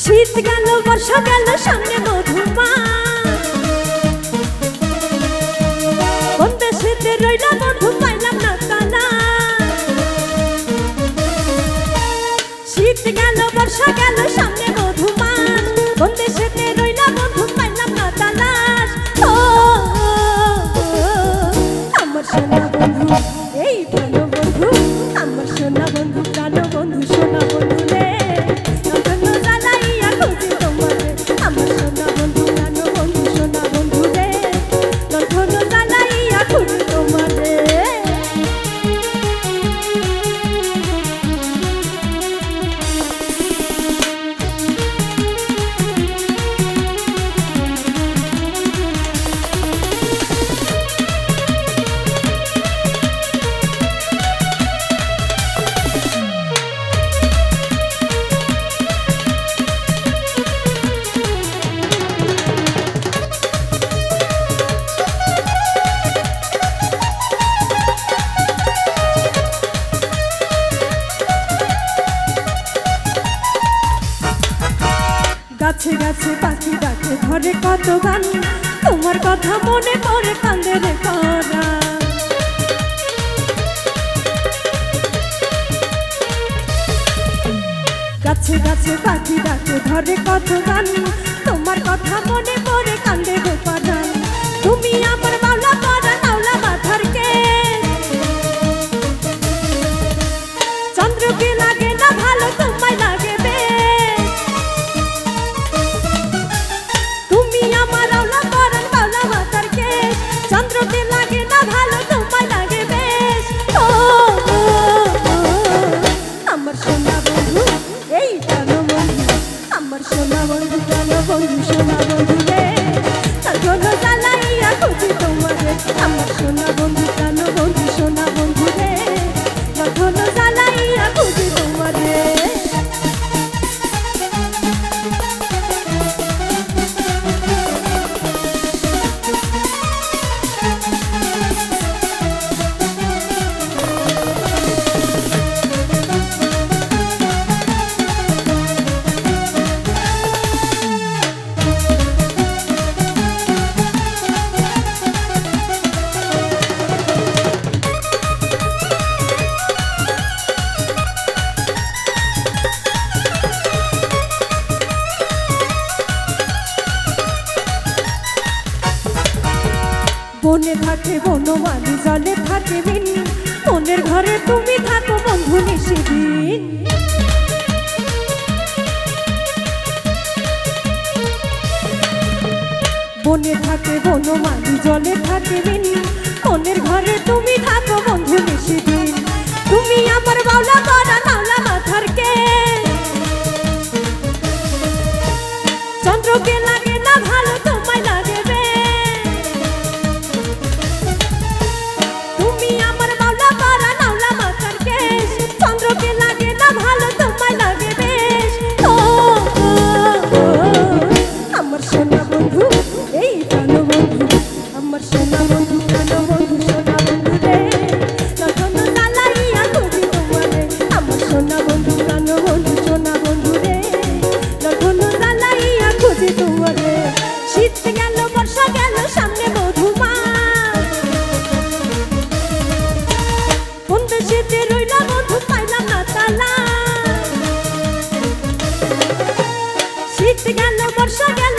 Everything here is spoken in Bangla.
শীত গেল বর্ষা গেল সামনে মধুমাস, কোন দেশেতে রইলা বন্ধু পাইলাম না তালাশ। শীত গেল বর্ষা গেল সামনে মধুমাস, কোন দেশেতে রইলা বন্ধু পাইলাম না তালাশ। ও আমার সোনা বন্ধু এই প্রাণ বন্ধু, আমার সোনা বন্ধু প্রাণ বন্ধু সোনা বন্ধু রে, গাছে গাছে পাখি ডাকে ঘরে কত গান, তোমার কথা মনে পড়ে কান্দে রে পরাণ। গাছে গাছে পাখি ডাকে ঘরে কত গান, তোমার কথা মনে পড়ে কান্দে গো পরাণ। তুমি আমার মাওলা পরা নাওলা মাথার কেশ, চন্দ্রকে লাগে না ভালো তোমায় লাগে বেশ। চন্দ্রকে লাগে না ভালো তোমায় লাগে বেশ। ও আমার সোনা বন্ধু এই প্রাণ বন্ধু, আমার সোনা বন্ধু প্রাণ বন্ধু সোনা বন্ধু রে, তখন জ্বালাইয়া খুঁজি তোমারে। আমার সোনা বন্ধু প্রাণ বন্ধু সোনা বন্ধু রে, তখন জ্বালাইয়া খুঁজি তোমারে। বনে থাকে বনমালী জলে থাকে দিন, মনের ঘরে তুমি থাকো বন্ধু নিশিদিন। বনে থাকে বনমালী জলে থাকে দিন, মনের ঘরে তুমি থাকো বন্ধু নিশিদিন। তুমি আমার বাউলা করা নাওলা মাথার কেশ, চন্দ্রকে লাগে না ভালো তোমায় লাগে বেশ। চন্দ্রকে লাগে না ভালো তোমায় লাগে বেশ। ও আমার সোনা বন্ধু এই প্রাণ বন্ধু, আমার সোনা বন্ধু প্রাণ বন্ধু সোনা বন্ধু রে, তখন জ্বালাইয়া খুঁজি তোমারে। আমার সোনা বন্ধু প্রাণ বন্ধু সোনা বন্ধু রে, তখন জ্বালাইয়া খুঁজি তোমারে। শীত গেল বর্ষা গেল সামনে মধুমাস, কোন দেশেতে রইলা বন্ধু পাইলাম না তালাশ। শীত গেল বর্ষা গেল